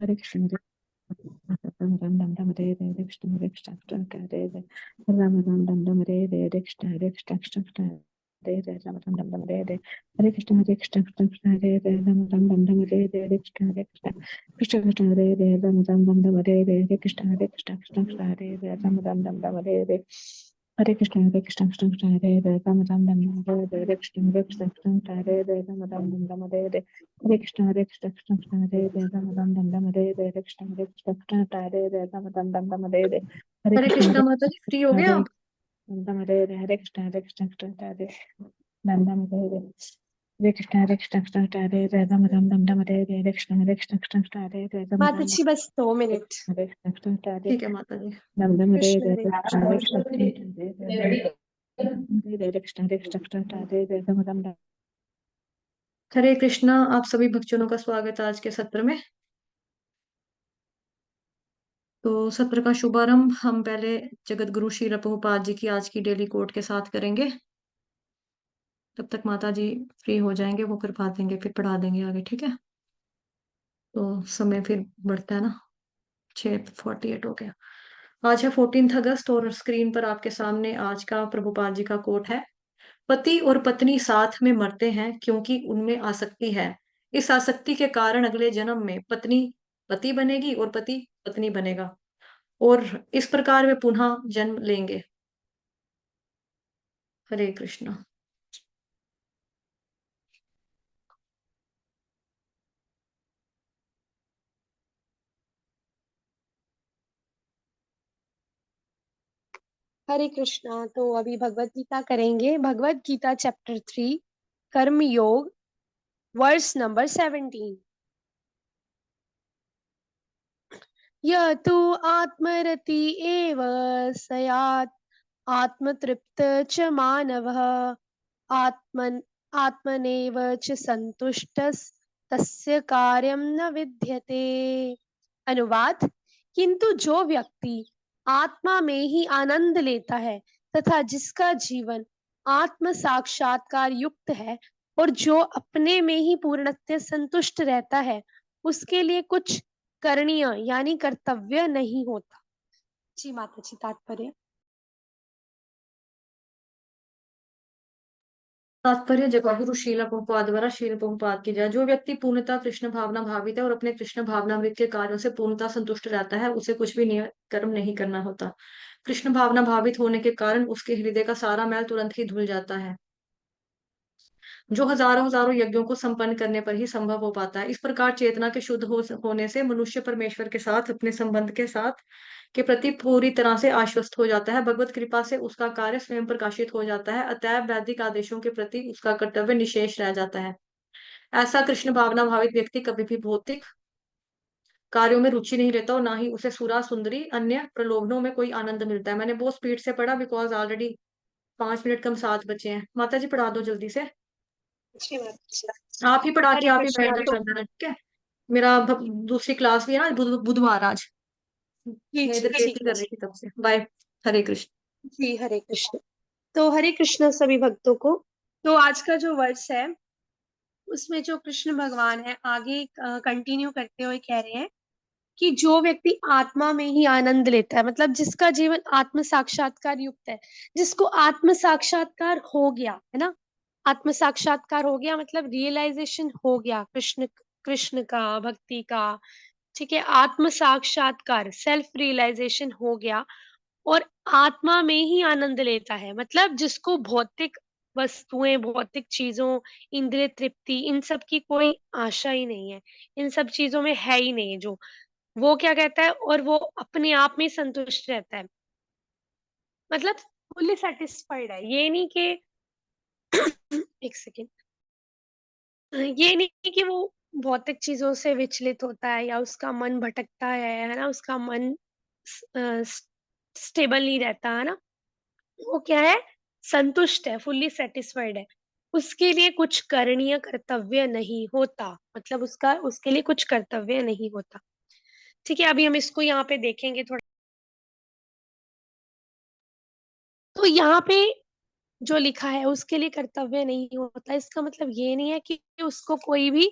Hare Krishna, Ram Ram Ram Ram Hare Hare Krishna Hare Krishna Krishna Krishna Hare Hare Ram Ram Ram Ram Hare Hare Krishna Hare Krishna Krishna Krishna Hare Hare Ram Ram Ram Ram Hare Hare Hare Krishna Hare Krishna Krishna Krishna Hare Hare Ram Ram Ram Ram Hare Hare Krishna Hare Krishna Krishna Krishna Hare Hare Ram Ram Ram Ram Hare Hare Krishna Hare Krishna Krishna Krishna Hare Hare Ram Ram Ram Ram Hare Hare Hare Krishna Krishna Krishna Hare Hare Ram Ram Ram Ram Hare Hare Krishna Krishna Krishna Hare Hare Ram Ram Ram Ram Hare Hare Hare Krishna Hare Krishna Krishna Krishna Hare Hare Ram Ram Ram Ram Hare Hare Hare Krishna Hare Krishna Krishna Krishna Hare Hare Ram Ram Ram Ram Hare Hare Hare हरे Krishna Krishna Hare माता जी, free हो गए आप? Ram Hare Hare Hare Krishna Hare Krishna Krishna Hare Ram Ram Hare Hare Hare Krishna Hare Krishna Krishna Hare Hare Ram Ram Ram Ram Hare Hare Hare Krishna Hare Krishna Krishna Krishna Hare Hare Ram माता Ram जी बस 2 minute. Hare Krishna Krishna Hare ठीक है माता जी। Ram Ram Hare Krishna Hare हरे Krishna Hare Krishna Krishna Hare Krishna Hare Krishna Krishna Hare Ram Ram हरे कृष्णा, आप सभी भक्तजनों का स्वागत है आज के सत्र में। तो सत्र का शुभारंभ हम पहले जगत गुरु श्रील प्रभुपाद जी की आज की डेली कोट के साथ करेंगे। तब तक माता जी फ्री हो जाएंगे, वो करवा देंगे, फिर पढ़ा देंगे आगे, ठीक है? तो समय फिर बढ़ता है ना, 6:48 हो गया। आज है 14 अगस्त और स्क्रीन पर आपके सामने आज का प्रभुपाद जी का कोट है। पति और पत्नी साथ में मरते हैं क्योंकि उनमें आसक्ति है। इस आसक्ति के कारण अगले जन्म में पत्नी पति बनेगी और पति पत्नी बनेगा और इस प्रकार वे पुनः जन्म लेंगे। हरे कृष्णा। हरे कृष्णा। तो अभी भगवत गीता करेंगे। भगवत गीता चैप्टर 3 कर्म योग वर्स नंबर 17। यह तु आत्मरति एव सयात् आत्मतृप्त च मानवः आत्मन आत्मनेव च संतुष्टस् तस्य कार्यं न विद्यते। अनुवाद। किंतु जो व्यक्ति आत्मा में ही आनंद लेता है तथा जिसका जीवन आत्म साक्षात्कार युक्त है और जो अपने में ही पूर्णतः संतुष्ट रहता है, उसके लिए कुछ करणीय यानी कर्तव्य नहीं होता। जी माता जी, तात्पर्य। तात्पर्य जगत गुरु श्रील प्रभुपाद द्वारा श्रील प्रभुपाद की जय। जो व्यक्ति पूर्णतः कृष्ण भावना भावित है और अपने कृष्ण भावनामृत के कार्यों से पूर्णतः संतुष्ट रहता है, उसे कुछ भी कर्म नहीं करना होता। कृष्ण भावना भावित होने के कारण उसके हृदय का सारा मैल तुरंत ही धुल जाता है, जो हजारों हजारों यज्ञों को संपन्न करने पर ही संभव हो पाता है। इस प्रकार चेतना के शुद्ध होने से मनुष्य परमेश्वर के साथ अपने संबंध के प्रति पूरी तरह से आश्वस्त हो जाता है। भगवत कृपा से उसका कार्य स्वयं प्रकाशित हो जाता है, अतएव वैदिक आदेशों के प्रति उसका कर्तव्य निशेष रह जाता है। ऐसा कृष्ण भावना भावित व्यक्ति कभी भी भौतिक कार्यों में रुचि नहीं लेता और ना ही उसे सुरा सुंदरी अन्य प्रलोभनों में कोई आनंद मिलता है। मैंने बहुत स्पीड से पढ़ा बिकॉज ऑलरेडी 5 मिनट कम 7 बचे हैं। माता जी पढ़ा दो जल्दी से, जी माता जी। आप ही पढ़ा के हरे आप ही कृष्णा। बैठ तो कर देना, ठीक है? मेरा दूसरी क्लास भी है ना, बुधवार आज। जी मैं जी इधर वेट ठीक ही है कर रही जी। थी तब से। बाय। हरे कृष्ण। जी हरे कृष्ण। तो हरे कृष्ण सभी भक्तों को। तो आज का जो वर्ष है उसमें जो कृष्ण भगवान है आगे कंटिन्यू करते हुए कह रहे हैं कि जो व्यक्ति आत्मा में ही आनंद लेता है, मतलब जिसका जीवन आत्म साक्षात्कार युक्त है, जिसको आत्म साक्षात्कार हो गया है ना, आत्म साक्षात्कार हो गया मतलब रियलाइजेशन हो गया कृष्ण कृष्ण का, भक्ति का, ठीक है, आत्म साक्षात्कार सेल्फ रियलाइजेशन हो गया और आत्मा में ही आनंद लेता है, मतलब जिसको भौतिक वस्तुएं, भौतिक चीजों, इंद्रिय तृप्ति, इन सब की कोई आशा ही नहीं है, इन सब चीजों में है ही नहीं, जो वो क्या कहता है, और वो अपने आप में संतुष्ट रहता है, मतलब फुल्ली सेटिस्फाइड है। ये नहीं कि एक सेकेंड, ये नहीं कि वो भौतिक चीजों से विचलित होता है या उसका मन भटकता है ना, उसका मन स्टेबल नहीं रहता है ना, वो क्या है, संतुष्ट है, फुल्ली सेटिस्फाइड है। उसके लिए कुछ करणीय कर्तव्य नहीं होता, मतलब उसका उसके लिए कुछ कर्तव्य नहीं होता। ठीक है, अभी हम इसको यहाँ पे देखेंगे थोड़ा। तो यहाँ पे जो लिखा है उसके लिए कर्तव्य नहीं होता, इसका मतलब ये नहीं है कि उसको कोई भी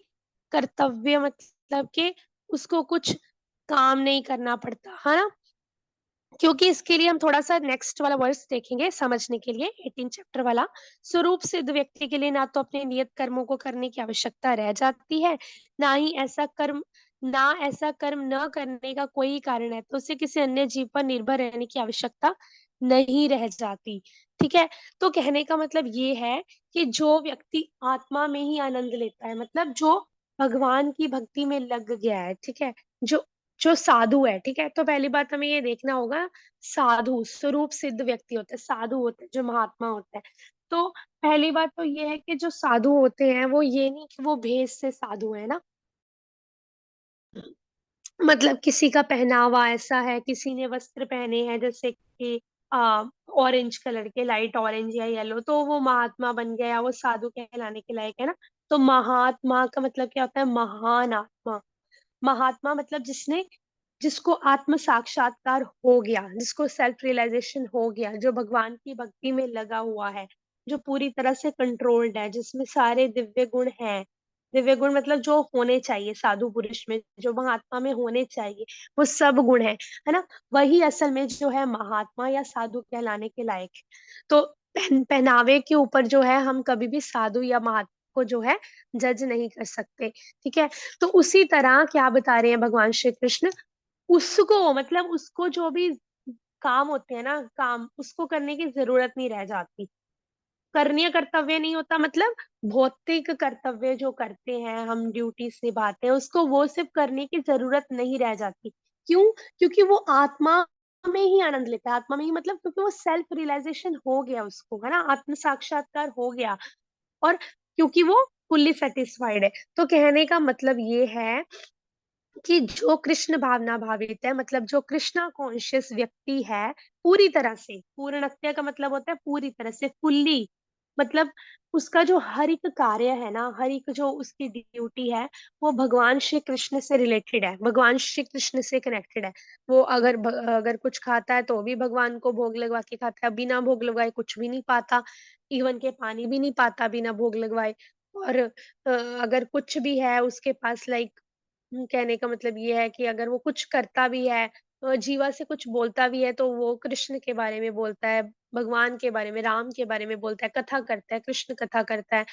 कर्तव्य मतलब के उसको कुछ काम नहीं करना पड़ता, है ना? क्योंकि इसके लिए हम थोड़ा-सा नेक्स्ट वाला वर्स देखेंगे समझने के लिए 18 चैप्टर वाला। स्वरूप सिद्ध व्यक्ति के लिए ना तो अपने नियत कर्मों को करने की आवश्यकता रह जाती है, ना ऐसा कर्म न करने का कोई कारण है, तो उसे किसी अन्य जीव पर निर्भर रहने की आवश्यकता नहीं रह जाती, ठीक है? तो कहने का मतलब ये है कि जो व्यक्ति आत्मा में ही आनंद लेता है, मतलब जो भगवान की भक्ति में लग गया है, ठीक है? जो जो साधु है, ठीक है? तो पहली बात हमें ये देखना होगा, साधु स्वरूप सिद्ध व्यक्ति होते हैं, साधु होते हैं, जो महात्मा होते हैं। तो पहली बात तो ये है कि जो साधु होते हैं, वो ये नहीं कि वो भेष से साधु है ना, मतलब किसी का पहनावा ऐसा है, किसी ने वस्त्र पहने हैं जैसे कि ऑरेंज कलर के, लाइट ऑरेंज या येलो, तो वो महात्मा बन गया, वो साधु कहलाने के लायक है ना। तो महात्मा का मतलब क्या होता है? महान आत्मा। महात्मा मतलब जिसको आत्म साक्षात्कार हो गया, जिसको सेल्फ रियलाइजेशन हो गया, जो भगवान की भक्ति में लगा हुआ है, जो पूरी तरह से कंट्रोल्ड है, जिसमें सारे दिव्य गुण हैं। दिव्य गुण मतलब जो होने चाहिए साधु पुरुष में, जो महात्मा में होने चाहिए, वो सब गुण है ना? वही असल में जो है महात्मा या साधु कहलाने के लायक है। तो पहनावे के ऊपर जो है हम कभी भी साधु या महात्मा को जो है जज नहीं कर सकते, ठीक है? तो उसी तरह क्या बता रहे हैं भगवान श्री कृष्ण, उसको मतलब उसको जो भी काम होते हैं ना, काम उसको करने की जरूरत नहीं रह जाती। करणीय कर्तव्य नहीं होता मतलब भौतिक कर्तव्य जो करते हैं हम, ड्यूटीज निभाते हैं, उसको वो सिर्फ करने की जरूरत नहीं रह जाती। क्यों? क्योंकि वो आत्मा में ही आनंद लेता है, आत्मा में ही मतलब क्योंकि वो सेल्फ रियलाइजेशन हो गया उसको, है ना, आत्म साक्षात्कार हो गया, और क्योंकि वो फुल्ली सेटिस्फाइड है। तो कहने का मतलब ये है कि जो कृष्ण भावना भावित है, मतलब जो कृष्णा कॉन्शियस व्यक्ति है, पूरी तरह से, पूर्णत्य का मतलब होता है पूरी तरह से, फुल्ली, मतलब उसका जो हर एक कार्य है ना, हर एक जो उसकी ड्यूटी है, वो भगवान श्री कृष्ण से रिलेटेड है, भगवान श्री कृष्ण से कनेक्टेड है। वो अगर कुछ खाता है तो भी भगवान को भोग लगवा के खाता है, बिना भोग लगवाए कुछ भी नहीं पाता, इवन के पानी भी नहीं पाता बिना भोग लगवाए। और अगर कुछ भी है उसके पास, लाइक कहने का मतलब ये है कि अगर वो कुछ करता भी है, जीवा से कुछ बोलता भी है, तो वो कृष्ण के बारे में बोलता है, भगवान के बारे में, राम के बारे में बोलता है, कथा करता है, कृष्ण कथा करता है,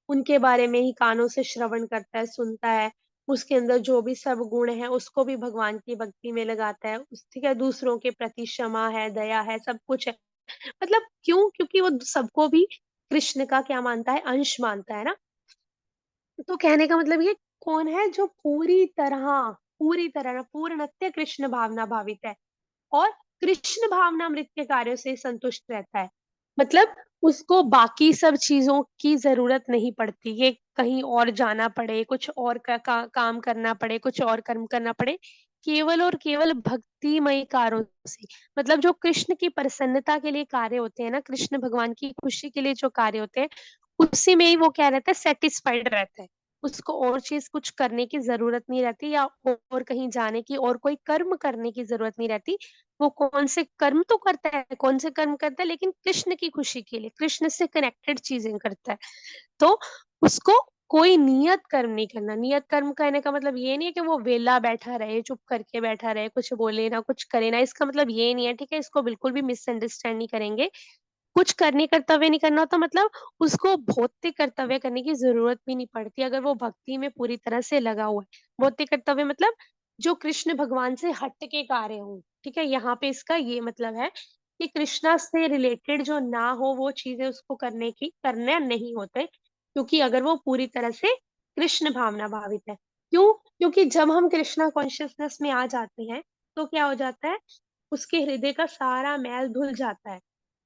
उनके बारे में ही कानों से श्रवण करता है, सुनता है। उसके अंदर जो भी सब गुण है उसको भी भगवान की भक्ति में लगाता है, ठीक है, दूसरों के प्रति क्षमा है, दया है, सब कुछ है। मतलब क्यों? क्योंकि वो सबको भी कृष्ण का क्या मानता है? अंश मानता है ना। तो कहने का मतलब ये कौन है जो पूरी तरह पूर्णत्य कृष्ण भावना भावित है, और कृष्ण भावनामृत के कार्यों से संतुष्ट रहता है। मतलब उसको बाकी सब चीजों की जरूरत नहीं पड़ती, ये कहीं और जाना पड़े, कुछ और काम करना पड़े, कुछ और कर्म करना पड़े, केवल और केवल भक्तिमय कार्यों से, मतलब जो कृष्ण की प्रसन्नता के लिए कार्य होते हैं ना, कृष्ण भगवान की खुशी के लिए जो कार्य होते हैं, उसी में ही वो क्या रहता है? सेटिस्फाइड रहता है। उसको और चीज कुछ करने की जरूरत नहीं रहती, या और कहीं जाने की, और कोई कर्म करने की जरूरत नहीं रहती। वो कौन से कर्म तो करता है, कौन से कर्म करता है, लेकिन कृष्ण की खुशी के लिए, कृष्ण से कनेक्टेड चीजें करता है। तो उसको कोई नियत कर्म नहीं करना। नियत कर्म कहने का मतलब ये नहीं है कि वो वेला बैठा रहे, चुप करके बैठा रहे, कुछ बोले ना, कुछ करे ना, इसका मतलब ये नहीं है, ठीक है? इसको बिल्कुल भी मिसअंडरस्टैंड नहीं करेंगे। कुछ करने कर्तव्य नहीं करना होता, मतलब उसको भौतिक कर्तव्य करने की जरूरत भी नहीं पड़ती अगर वो भक्ति में पूरी तरह से लगा हुआ है। भौतिक कर्तव्य मतलब जो कृष्ण भगवान से हट के कार्य हो, ठीक है? यहाँ पे इसका ये मतलब है कि कृष्णा से रिलेटेड जो ना हो वो चीजें उसको करने नहीं होते, क्योंकि अगर वो पूरी तरह से कृष्ण भावना भावित है। क्यों? क्योंकि जब हम कृष्णा कॉन्शियसनेस में आ जाते हैं, तो क्या हो जाता है? उसके हृदय का सारा मैल धुल जाता है।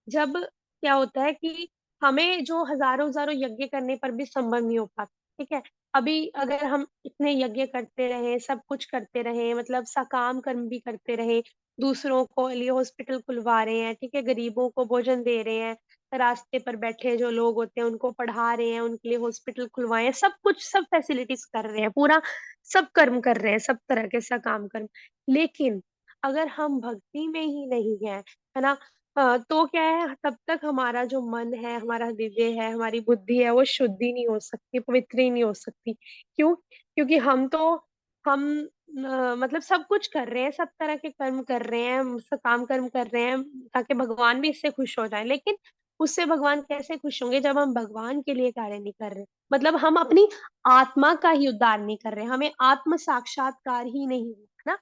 जब क्या होता है कि हमें जो हजारों हजारों यज्ञ करने पर भी संभव नहीं हो पाता, ठीक है? अभी अगर हम इतने यज्ञ करते रहे, सब कुछ करते रहे, मतलब सकाम कर्म भी करते रहे, दूसरों को लिए हॉस्पिटल खुलवा रहे हैं, ठीक है, गरीबों को भोजन दे रहे हैं, रास्ते पर बैठे जो लोग होते हैं उनको पढ़ा रहे हैं, उनके लिए हॉस्पिटल खुलवाए हैं, सब कुछ, सब फैसिलिटीज कर रहे हैं, पूरा सब कर्म कर रहे हैं, सब तरह के सकाम कर्म। लेकिन अगर हम भक्ति में ही नहीं है, है ना, तो क्या है, तब तक हमारा जो मन है, हमारा हृदय है, हमारी बुद्धि है, वो शुद्ध ही नहीं हो सकती, पवित्र ही नहीं हो सकती। क्यों? क्योंकि हम तो हम मतलब सब कुछ कर रहे हैं, सब तरह के कर्म कर रहे हैं, काम कर्म कर रहे हैं ताकि भगवान भी इससे खुश हो जाएँ। लेकिन उससे भगवान कैसे खुश होंगे जब हम भगवान के लिए कार्य नहीं कर रहे। मतलब हम अपनी आत्मा का ही उद्धार नहीं कर रहे, हमें आत्म साक्षात्कार ही नहीं हुआ, है ना?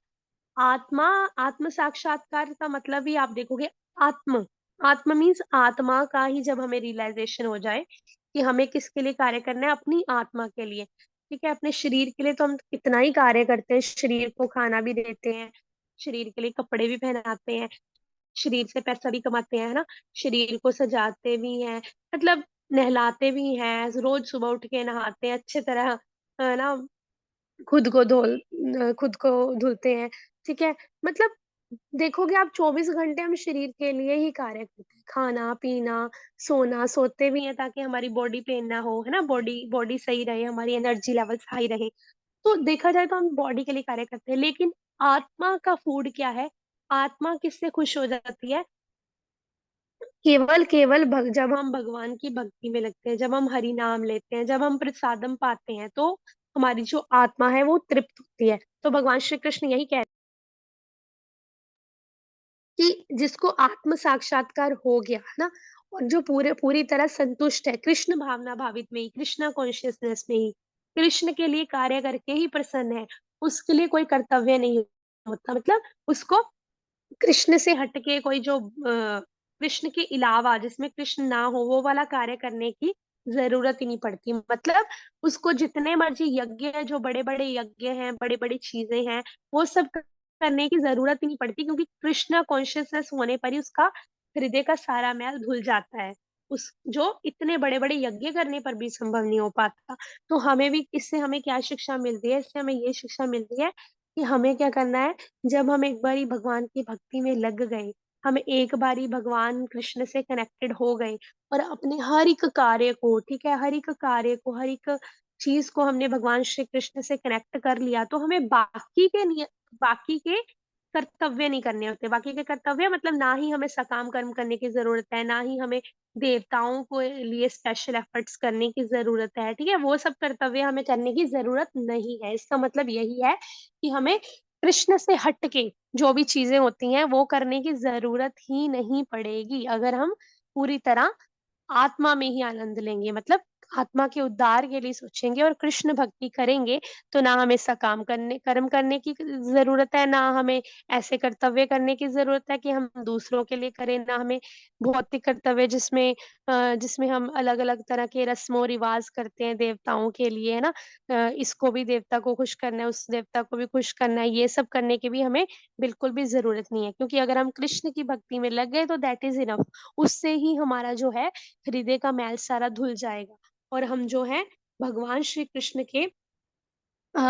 आत्मा आत्म साक्षात्कार का मतलब ही आप देखोगे आत्म आत्म मीन्स आत्मा का ही जब हमें रियलाइजेशन हो जाए कि हमें किसके लिए कार्य करना है, अपनी आत्मा के लिए। ठीक है, अपने शरीर के लिए तो हम कितना ही कार्य करते हैं, शरीर को खाना भी देते हैं, शरीर के लिए कपड़े भी पहनाते हैं, शरीर से पैसा भी कमाते हैं, है ना? शरीर को सजाते भी हैं, मतलब नहलाते भी हैं, रोज सुबह उठ के नहाते हैं अच्छे तरह, है ना? खुद को धुलते हैं, ठीक है? मतलब देखोगे आप 24 घंटे हम शरीर के लिए ही कार्य करते हैं, खाना-पीना, सोना, सोते भी हैं ताकि हमारी बॉडी पेन ना हो, है ना? बॉडी बॉडी सही रहे, हमारी एनर्जी लेवल्स हाई रहे। तो देखा जाए तो हम बॉडी के लिए कार्य करते हैं, लेकिन आत्मा का फूड क्या है? आत्मा किससे खुश हो जाती है? केवल जब हम भगवान की भक्ति में लगते हैं, जब हम हरि नाम लेते हैं, जब हम प्रसादम पाते हैं, तो हमारी जो आत्मा है वो तृप्त होती है। तो भगवान श्री कृष्ण यही कह कि जिसको आत्म साक्षात्कार हो गया, है ना? और जो पूरी तरह संतुष्ट है, कृष्ण भावना भावित में ही, कृष्णा कॉन्शियसनेस में ही, कृष्ण के लिए कार्य करके ही प्रसन्न है, उसके लिए कोई कर्तव्य नहीं होता। मतलब उसको कृष्ण से हटके कोई जो कृष्ण के अलावा जिसमें कृष्ण ना हो वो वाला कार्य करने की जरूरत ही नहीं पड़ती। मतलब उसको जितने मर्जी यज्ञ है, जो बड़े-बड़े यज्ञ हैं, बड़ी-बड़ी चीजें हैं, वो सब करने की जरूरत ही नहीं पड़ती क्योंकि कृष्ण कॉन्शियसनेस होने पर ही उसका हृदय का सारा मैल धुल जाता है। उस जो इतने बड़े-बड़े यज्ञ करने पर भी संभव नहीं हो पाता। तो हमें भी इससे हमें क्या शिक्षा मिलती है? इससे हमें ये शिक्षा मिलती है कि हमें क्या करना है, जब हम एक बारी भगवान की भक्ति में लग गए, हम एक बारी भगवान कृष्ण से कनेक्टेड हो गए और अपने हर एक कार्य को, ठीक है, हर एक कार्य को, हर एक चीज़ को हमने भगवान श्री कृष्ण से कनेक्ट कर लिया, तो हमें बाकी के कर्तव्य नहीं करने होते। बाकी के कर्तव्य मतलब ना ही हमें सकाम कर्म करने की ज़रूरत है, ना ही हमें देवताओं को लिए स्पेशल एफर्ट्स करने की ज़रूरत है, ठीक है? वो सब कर्तव्य हमें करने की ज़रूरत नहीं है। इसका मतलब यही है कि हमें कृष्ण से हट के जो भी चीज़ें होती हैं, वो करने की ज़रूरत ही नहीं पड़ेगी, अगर हम पूरी तरह आत्मा में ही आनंद लेंगे। मतलब आत्मा के उद्धार के लिए सोचेंगे और कृष्ण भक्ति करेंगे, तो ना हमें सकाम कर्म करने की ज़रूरत है, ना हमें ऐसे कर्तव्य करने की ज़रूरत है कि हम दूसरों के लिए करें, ना हमें भौतिक कर्तव्य जिसमें हम अलग-अलग तरह के रस्मों-रिवाज़ करते हैं देवताओं के लिए, है ना? इसको भी देवता को खुश करना है, उस देवता को भी खुश करना है, ये सब करने की भी हमें बिल्कुल भी ज़रूरत नहीं है क्योंकि अगर हम कृष्ण की भक्ति में लग गए तो दैट इज़ इनफ। उससे ही हमारा जो है हृदय का मैल सारा धुल जाएगा और हम जो है भगवान श्री कृष्ण के अ,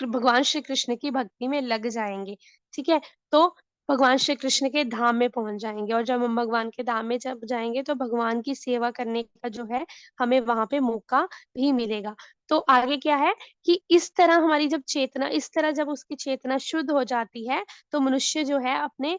भगवान श्री कृष्ण की भक्ति में लग जाएँगे, ठीक है? तो भगवान श्री कृष्ण के धाम में पहुँच जाएँगे और जब हम भगवान के धाम में जब जाएँगे तो भगवान की सेवा करने का जो है हमें वहाँ पे मौका भी मिलेगा। तो आगे क्या है कि इस तरह जब उसकी चेतना शुद्ध हो जाती है, तो मनुष्य जो है अपने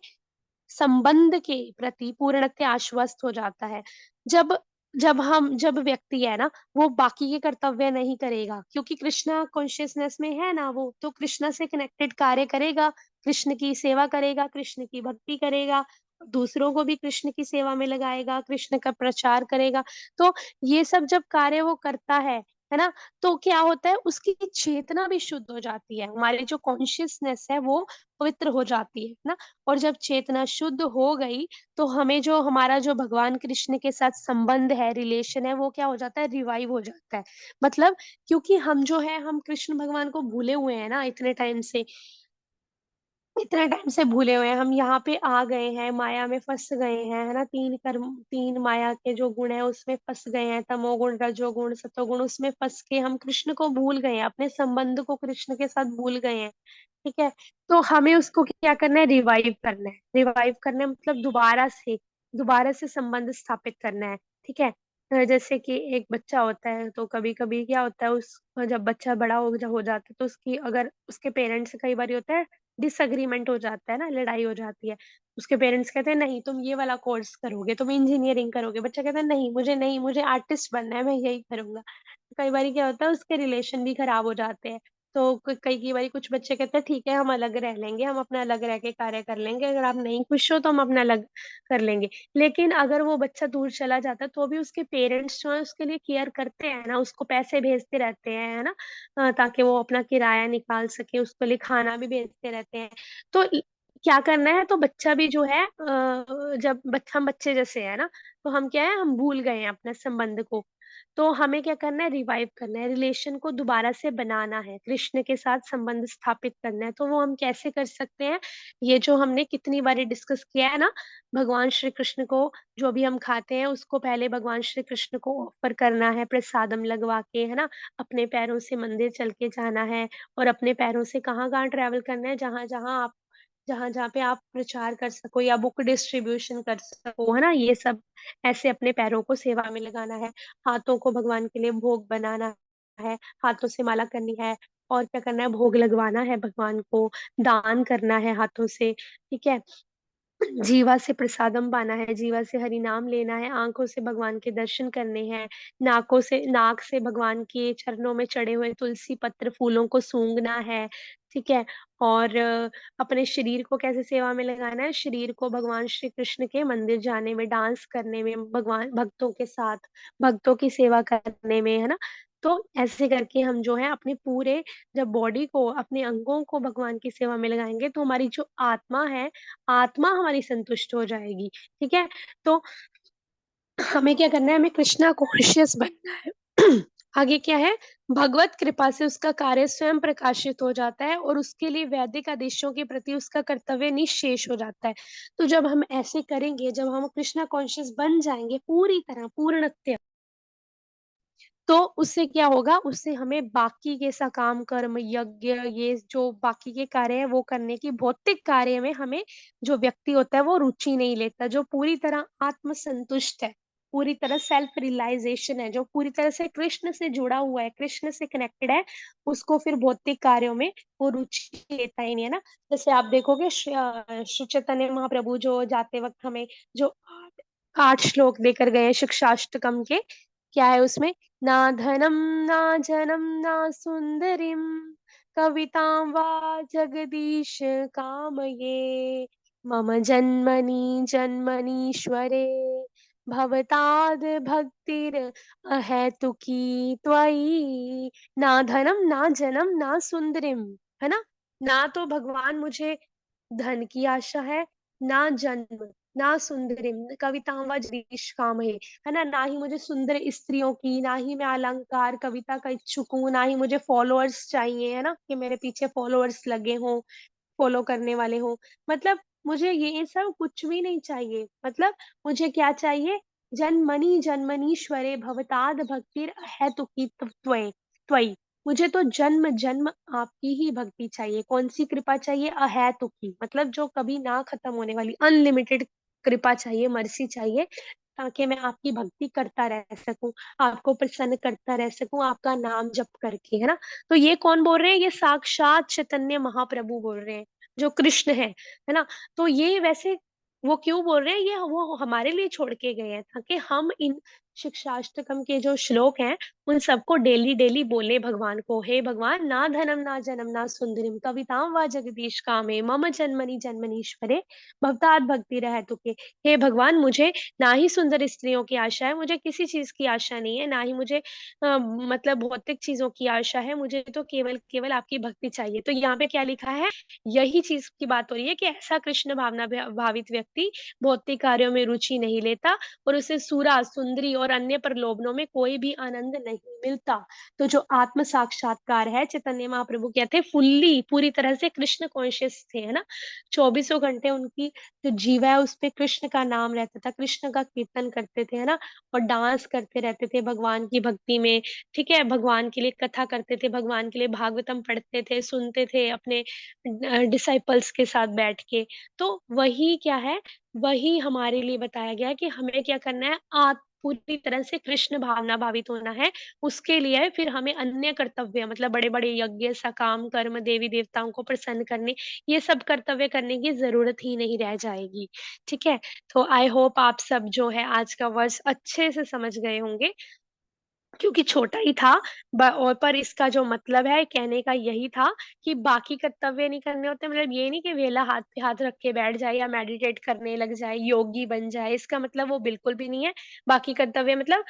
संबंध के प्रति पूर्णतः आश्वस्त हो जाता है। जब जब व्यक्ति है ना, वो बाकी के कर्तव्य नहीं करेगा क्योंकि कृष्णा कॉन्शियसनेस में है ना वो, तो कृष्णा से कनेक्टेड कार्य करेगा, कृष्ण की सेवा करेगा, कृष्ण की भक्ति करेगा, दूसरों को भी कृष्ण की सेवा में लगाएगा, कृष्ण का प्रचार करेगा। तो ये सब जब कार्य वो करता है ना? तो क्या होता है उसकी चेतना भी शुद्ध हो जाती है, हमारी जो कॉन्शियसनेस है वो पवित्र हो जाती है ना? और जब चेतना शुद्ध हो गई, तो हमें जो हमारा जो भगवान कृष्ण के साथ संबंध है, रिलेशन है, वो क्या हो जाता है रिवाइव हो जाता है। मतलब क्योंकि हम कृष्ण भगवान को भूले हुए हैं ना इतने टाइम से भूले हुए हैं, हम यहाँ पे आ गए हैं, माया में फँस गए हैं, है ना? 3 माया के जो गुण हैं उसमें फँस गए हैं, तमोगुण, रजोगुण, सतोगुण उसमें फँस के हम कृष्ण को भूल गए हैं, अपने संबंध को कृष्ण के साथ भूल गए हैं। ठीक है? तो हमें उसको क्या करना है रिवाइव करना है। रिवाइव करना है मतलब दोबारा से संबंध स्थापित करना है, ठीक है? जैसे कि एक बच्चा होता है तो कभी-कभी क्या होता है उस जब बच्चा बड़ा हो जाता है तो उसकी अगर उसके पेरेंट्स से कई बारी होता है डिसएग्रीमेंट हो जाता है ना, लड़ाई हो जाती है। उसके पेरेंट्स कहते हैं नहीं तुम ये वाला कोर्स करोगे, तुम इंजीनियरिंग करोगे। बच्चा कहता है नहीं, मुझे आर्टिस्ट बनना है, मैं यही करूँगा। कई बारी क्या होता है उसके रिलेशन भी खराब हो जाते हैं। तो कई कई बारी कुछ बच्चे कहते हैं ठीक है हम अलग रह लेंगे, हम अपना अलग रह के कार्य कर लेंगे, अगर आप नहीं खुश हो तो हम अपना अलग कर लेंगे। लेकिन अगर वो बच्चा दूर चला जाता है तो भी उसके पेरेंट्स जो है उसके लिए केयर करते हैं ना, उसको पैसे भेजते रहते हैं, है ना? ताकि वो अपना किराया निकाल सके, उसके लिए खाना भी भेजते रहते हैं। तो क्या करना है, तो बच्चा भी जो है जब हम बच्चे जैसे है ना, तो हम क्या है, हम भूल गए हैं अपने संबंध को। तो हमें क्या करना है, रिवाइव करना है, रिलेशन को दोबारा से बनाना है, कृष्ण के साथ संबंध स्थापित करना है। तो वो हम कैसे कर सकते हैं, ये जो हमने कितनी बारी डिस्कस किया है ना, भगवान श्री कृष्ण को जो भी हम खाते हैं उसको पहले भगवान श्री कृष्ण को ऑफर करना है, प्रसादम लगवा के, है ना? अपने पैरों से मंदिर चल के जाना है, और अपने पैरों से कहाँ-कहाँ ट्रैवल करना है, जहाँ-जहाँ पे आप प्रचार कर सको या बुक डिस्ट्रीब्यूशन कर सको, है ना? ये सब ऐसे अपने पैरों को सेवा में लगाना है। हाथों को भगवान के लिए भोग बनाना है, हाथों से माला करनी है, और क्या करना है, भोग लगवाना है भगवान को, दान करना है हाथों से, ठीक है? जीवा से प्रसादम पाना है, जीवा से हरि नाम लेना है, आँखों से भगवान के दर्शन करने हैं, नाक से भगवान के चरणों में चढ़े हुए तुलसी पत्र फूलों को सूंघना है, ठीक है? और अपने शरीर को कैसे सेवा में लगाना है, शरीर को भगवान श्री कृष्ण के मंदिर जाने में, डांस करने में, भगवान भक्तों के साथ, भक्तों की सेवा करने में, है ना? तो ऐसे करके हम जो है अपने पूरे जब बॉडी को, अपने अंगों को भगवान की सेवा में लगाएँगे, तो हमारी जो आत्मा है, आत्मा हमारी संतुष्ट हो जाएगी, ठीक है? तो हमें क्या करना है, हमें कृष्णा कॉन्शियस बनना है। आगे क्या है, भगवत कृपा से उसका कार्य स्वयं प्रकाशित हो जाता है और उसके लिए वैदिक आदेशों के प्रति उसका कर्तव्य निःशेष हो जाता है। तो जब हम ऐसे करेंगे, जब हम कृष्णा कॉन्शियस बन जाएँगे पूरी तरह, पूर्णतः, तो उससे क्या होगा, उससे हमें बाकी के सकाम कर्म, यज्ञ, ये जो बाकी के कार्य हैं वो करने की, भौतिक कार्य में हमें जो व्यक्ति होता है वो रुचि नहीं लेता, जो पूरी तरह आत्मसंतुष्ट है, पूरी तरह सेल्फ रियलाइजेशन है, जो पूरी तरह से कृष्ण से जुड़ा हुआ है, कृष्ण से कनेक्टेड है, उसको फिर भौतिक कार्यों में वो रुचि लेता ही नहीं, है ना? जैसे आप देखोगे श्री चैतन्य महाप्रभु जो जाते वक़्त हमें जो 8 श्लोक देकर गए हैं शिक्षाष्टकम के, क्या है उसमें? ना धनं ना जनं ना सुन्दरीं कवितां वा जगदीश कामये मम जन्मनि जन्मनीश्वरे भवताद् भक्तिर् अहेतुकी त्वयि। ना धनं ना जनं ना सुन्दरीं, है ना? ना तो भगवान मुझे धन की आशा ना जन्म, ना सुंदरिम, कवितां व जरीश कामहे, है ना? ना ही मुझे सुंदर स्त्रियों की, ना ही मैं अलंकार, कविता का इच्छुक हूँ, ना ही मुझे फॉलोअर्स चाहिए, है ना? कि मेरे पीछे फॉलोअर्स लगे हों, फॉलो करने वाले हों। मतलब मुझे ये सब कुछ भी नहीं चाहिए। मतलब मुझे क्या चाहिए? जन्मनि जन्मनीश्वरे भवताद् भक्तिर् अहेतुकी त्वयि त्वयि। मुझे तो जन्म-जन्म आपकी ही भक्ति चाहिए। कौन-सी कृपा चाहिए? अहेतुकी, मतलब जो कभी ना खत्म होने वाली अनलिमिटेड कृपा चाहिए, मर्सी चाहिए, ताकि मैं आपकी भक्ति करता रह सकूँ, आपको प्रसन्न करता रह सकूँ, आपका नाम जप करके, है ना? तो ये कौन बोल रहे हैं? ये साक्षात चैतन्य महाप्रभु बोल रहे हैं, जो कृष्ण है ना? तो ये वैसे वो क्यों बोल रहे हैं? ये वो हमारे लिए छोड़ के गए हैं, ताकि हम इन शिक्षाष्टकम के जो श्लोक हैं, उन सबको डेली-डेली बोले भगवान को, "हे भगवान, ना धनं ना जनं ना सुंदरीं कवितां वा जगदीश कामे मम जन्मनि जन्मनीश्वरे भवताद् भक्तिरहेतुके।" हे भगवान, मुझे ना ही सुंदर स्त्रियों की आशा है, मुझे किसी चीज़ की आशा नहीं है, ना ही मुझे मतलब भौतिक चीज़ों की आशा है, मुझे तो केवल केवल आपकी भक्ति चाहिए। तो यहाँ पे क्या लिखा है? यही चीज़ की बात हो रही है कि ऐसा कृष्ण भावना भावित व्यक्ति भौतिक कार्यों में रुचि नहीं लेता, और उसे सूरा, सुंदरी और अन्य प्रलोभनों में कोई भी आनंद नहीं मिलता। तो जो आत्म साक्षात्कार है, चैतन्य महाप्रभु कहते हैं फुल्ली, पूरी तरह से कृष्ण कॉन्शियस थे, है ना? चौबीसों घंटे उनकी जो जीवा है उसपे कृष्ण का नाम रहता था, कृष्ण का कीर्तन करते थे, है ना? और डांस करते रहते थे भगवान की भक्ति में, ठीक है? भगवान के लिए कथा करते थे, भगवान के लिए भागवतम पढ़ते थे, सुनते थे अपने डिसाइपल्स के साथ बैठ के। तो वही क्या है, वही हमारे लिए बताया गया है कि हमें क्या करना है, पूरी तरह से कृष्ण भावना भावित होना है। उसके लिए फिर हमें अन्य कर्तव्य, मतलब बड़े-बड़े यज्ञ, सकाम कर्म, देवी-देवताओं को प्रसन्न करने, ये सब कर्तव्य करने की ज़रूरत ही नहीं रह जाएगी। ठीक है? तो आई होप आप सब जो है आज का वर्ड्स अच्छे से समझ गए होंगे। क्योंकि छोटा ही था। और पर इसका जो मतलब है कहने का यही था कि बाकी कर्तव्य नहीं करने होते, मतलब ये नहीं कि वेला हाथ पे हाथ रख के बैठ जाए या मेडिटेट करने लग जाए, योगी बन जाए, इसका मतलब वो बिल्कुल भी नहीं है। बाकी कर्तव्य मतलब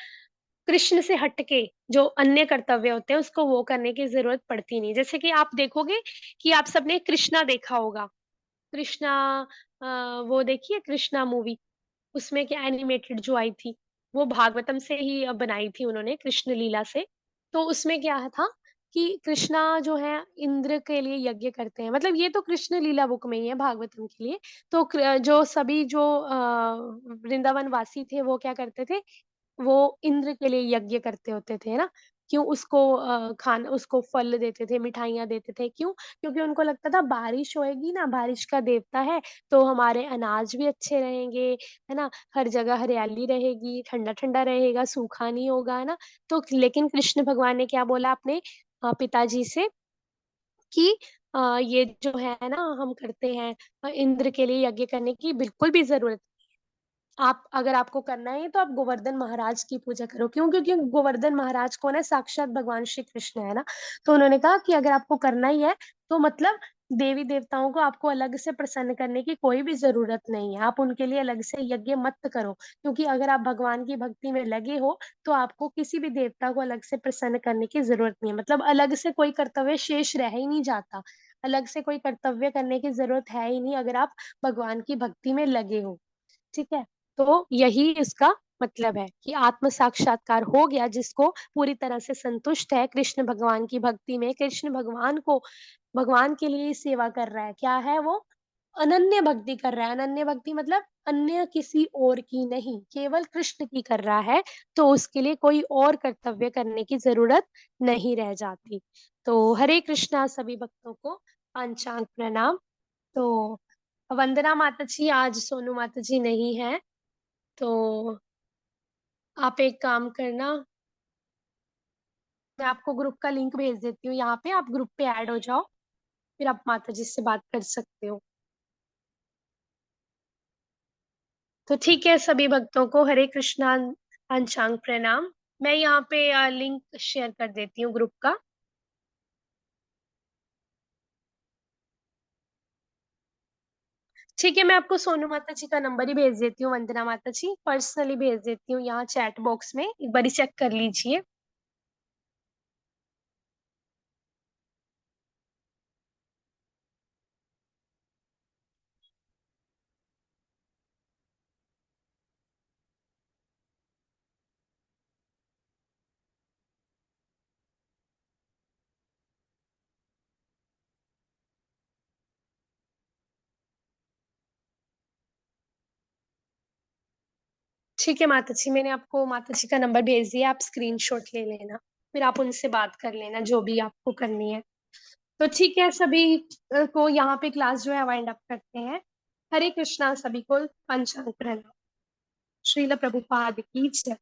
कृष्ण से हटके जो अन्य कर्तव्य होते हैं उसको वो करने की जरूरत पड़ती नहीं। जैसे कि आप देखोगे कि आप सबने कृष्णा देखा होगा। कृष्णा वो देखिए कृष्णा मूवी, उसमें क्या एनिमेटेड जो आई थी, वो भागवतम से ही बनाई थी उन्होंने, कृष्ण लीला से। तो उसमें क्या था कि कृष्णा जो है इंद्र के लिए यज्ञ करते हैं, मतलब ये तो कृष्ण लीला बुक में ही है भागवतम के लिए। तो जो सभी जो वृंदावन वासी थे वो क्या करते थे, वो इंद्र के लिए यज्ञ करते होते थे ना। क्यों उसको खाना, उसको फल देते थे, मिठाइयाँ देते थे, क्यों? क्योंकि उनको लगता था बारिश होएगी ना, बारिश का देवता है, तो हमारे अनाज भी अच्छे रहेंगे, है ना, हर जगह हरियाली रहेगी, ठंडा ठंडा रहेगा, सूखा नहीं होगा, है ना। तो लेकिन कृष्ण भगवान ने क्या बोला अपने पिताजी से कि ये जो है ना हम करते हैं, इंद्र के लिए यज्ञ करने की बिल्कुल भी जरूरत, आप अगर आपको करना है तो आप गोवर्धन महाराज की पूजा करो। क्यों? क्योंकि गोवर्धन महाराज कौन है? साक्षात भगवान श्री कृष्ण है ना। तो उन्होंने कहा कि अगर आपको करना ही है तो मतलब देवी देवताओं को आपको अलग से प्रसन्न करने की कोई भी जरूरत नहीं है, आप उनके लिए अलग से यज्ञ मत करो। क्योंकि अगर आप भगवान की भक्ति में लगे हो तो आपको किसी भी देवता को अलग से प्रसन्न करने की जरूरत नहीं है, मतलब अलग से कोई कर्तव्य शेष रह ही नहीं जाता। अलग से कोई कर्तव्य करने की जरूरत है ही नहीं अगर आप भगवान की भक्ति में लगे हो। ठीक है। तो यही इसका मतलब है कि आत्म साक्षात्कार हो गया जिसको पूरी तरह से संतुष्ट है कृष्ण भगवान की भक्ति में, कृष्ण भगवान को, भगवान के लिए ही सेवा कर रहा है, क्या है वो? अनन्य भक्ति कर रहा है। अनन्य भक्ति मतलब अन्य किसी और की नहीं, केवल कृष्ण की कर रहा है। तो उसके लिए कोई और कर्तव्य करने की जरूरत नहीं रह जाती। तो हरे कृष्णा सभी भक्तों को पांचांग प्रणाम। तो वंदना माता जी, आज सोनू माता जी नहीं है, तो आप एक काम करना, मैं आपको ग्रुप का लिंक भेज देती हूँ, यहाँ पे आप ग्रुप पे ऐड हो जाओ, फिर आप माता जी से बात कर सकते हो। तो ठीक है, सभी भक्तों को हरे कृष्णा पंचांग प्रणाम। मैं यहाँ पे लिंक शेयर कर देती हूँ ग्रुप का। ठीक है, मैं आपको सोनू माता जी का नंबर ही भेज देती हूँ, वंदना माता जी पर्सनली भेज देती हूँ यहाँ चैट बॉक्स में, एक बार चेक कर लीजिए। ठीक है माता जी, मैंने आपको माता जी का नंबर भेज दिया, आप स्क्रीनशॉट ले लेना, फिर आप उनसे बात कर लेना जो भी आपको करनी है। तो ठीक है, सभी को यहाँ पे क्लास जो है वाइंड अप करते हैं। हरे कृष्णा, सभी को पंचांग प्रणाम। श्रील प्रभुपाद की जय।